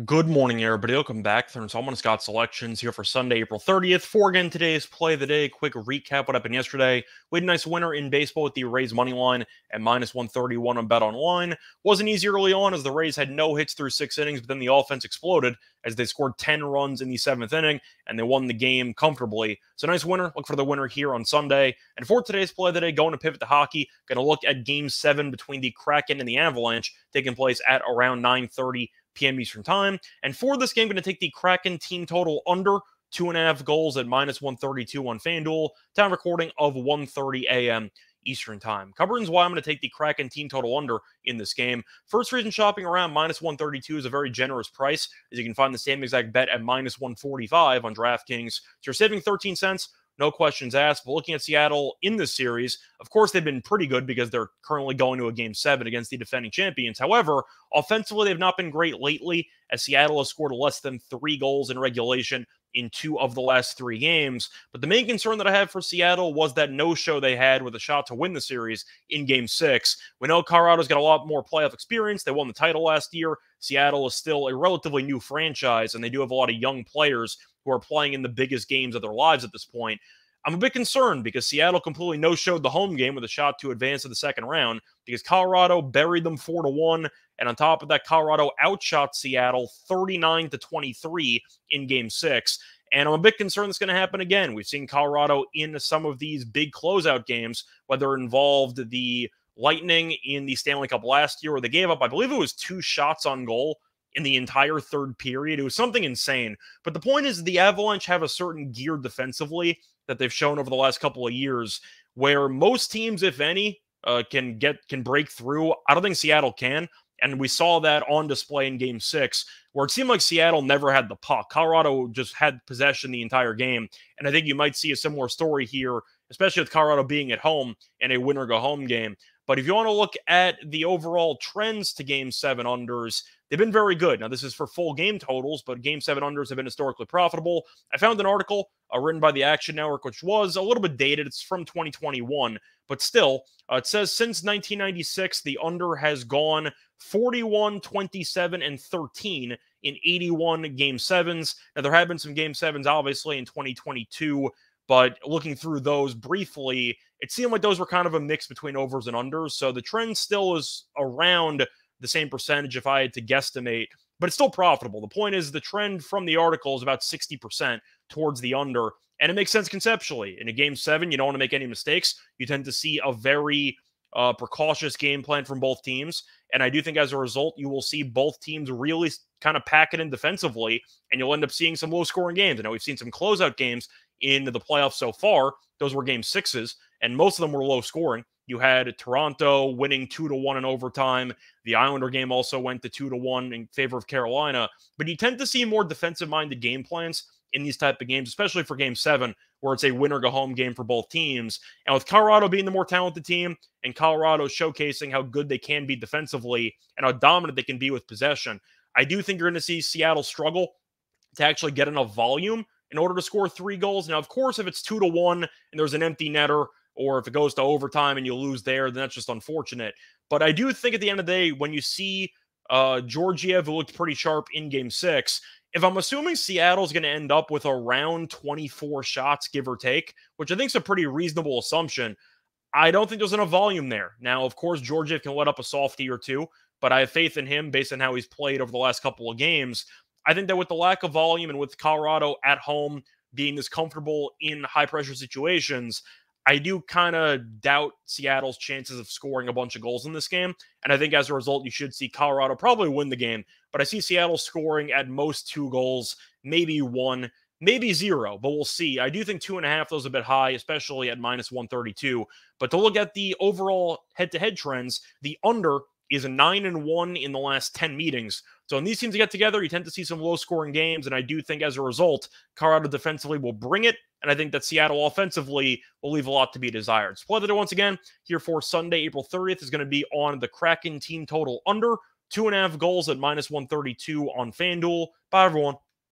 Good morning, everybody. Welcome back. There's Salmon Scott selections here for Sunday, April 30th. For again today's play of the day. Quick recap what happened yesterday. We had a nice winner in baseball with the Rays money line at minus 131 on Bet Online. Wasn't easy early on as the Rays had no hits through 6 innings, but then the offense exploded as they scored 10 runs in the 7th inning and they won the game comfortably. So nice winner. Look for the winner here on Sunday. And for today's play of the day, going to pivot to hockey. Going to look at Game 7 between the Kraken and the Avalanche, taking place at around 9:30 p.m. Eastern Time. And for this game, I'm going to take the Kraken team total under 2.5 goals at minus 132 on FanDuel. Time recording of 1:30 a.m. Eastern Time. Covering why I'm going to take the Kraken team total under in this game. First reason shopping around minus 132 is a very generous price, as you can find the same exact bet at minus 145 on DraftKings. So you're saving 13 cents. No questions asked. But looking at Seattle in this series, of course, they've been pretty good because they're currently going to a Game 7 against the defending champions. However, offensively, they've not been great lately, as Seattle has scored less than 3 goals in regulation in 2 of the last 3 games. But the main concern that I have for Seattle was that no-show they had with a shot to win the series in Game 6. We know Colorado's got a lot more playoff experience. They won the title last year. Seattle is still a relatively new franchise, and they do have a lot of young players who are playing in the biggest games of their lives at this point. I'm a bit concerned because Seattle completely no-showed the home game with a shot to advance to the second round because Colorado buried them 4-1. And on top of that, Colorado outshot Seattle 39-23 in Game 6. And I'm a bit concerned that's going to happen again. We've seen Colorado in some of these big closeout games, whether it involved the Lightning in the Stanley Cup last year, where they gave up, I believe it was 2 shots on goal in the entire third period. It was something insane. But the point is the Avalanche have a certain gear defensively that they've shown over the last couple of years where most teams, if any, can break through. I don't think Seattle can. And we saw that on display in Game 6, where it seemed like Seattle never had the puck. Colorado just had possession the entire game. And I think you might see a similar story here, especially with Colorado being at home in a win-or-go-home game. But if you want to look at the overall trends to Game 7 unders, they've been very good. Now, this is for full game totals, but Game 7 unders have been historically profitable. I found an article written by the Action Network, which was a little bit dated. It's from 2021, but still, it says since 1996, the under has gone 41, 27, and 13 in 81 Game 7s. Now, there have been some Game 7s, obviously, in 2022, but looking through those briefly, it seemed like those were kind of a mix between overs and unders. So the trend still is around the same percentage if I had to guesstimate, but it's still profitable. The point is the trend from the article is about 60% towards the under, and it makes sense conceptually. In a Game 7, you don't want to make any mistakes. You tend to see a very precautious game plan from both teams, and I do think as a result, you will see both teams really kind of pack it in defensively, and you'll end up seeing some low-scoring games. I know we've seen some closeout games in the playoffs so far. Those were Game 6s, and most of them were low-scoring. You had Toronto winning 2-1 in overtime. The Islander game also went to 2-1 in favor of Carolina. But you tend to see more defensive-minded game plans in these type of games, especially for Game 7, where it's a win-or-go-home game for both teams. And with Colorado being the more talented team and Colorado showcasing how good they can be defensively and how dominant they can be with possession, I do think you're going to see Seattle struggle to actually get enough volume in order to score 3 goals. Now, of course, if it's 2-1 and there's an empty netter, or if it goes to overtime and you lose there, then that's just unfortunate. But I do think at the end of the day, when you see Georgiev, who looked pretty sharp in Game 6, if I'm assuming Seattle's going to end up with around 24 shots, give or take, which I think is a pretty reasonable assumption, I don't think there's enough volume there. Now, of course, Georgiev can let up a softie or two, but I have faith in him based on how he's played over the last couple of games. I think that with the lack of volume and with Colorado at home being this comfortable in high-pressure situations, I do kind of doubt Seattle's chances of scoring a bunch of goals in this game. And I think as a result, you should see Colorado probably win the game. But I see Seattle scoring at most 2 goals, maybe 1, maybe 0, but we'll see. I do think 2.5, those a bit high, especially at minus 132. But to look at the overall head-to-head trends, the under is a 9-1 in the last 10 meetings. So when these teams get together, you tend to see some low-scoring games, and I do think as a result, Colorado defensively will bring it, and I think that Seattle offensively will leave a lot to be desired. Split the day once again here for Sunday, April 30th is going to be on the Kraken team total under 2.5 goals at minus 132 on FanDuel. Bye, everyone.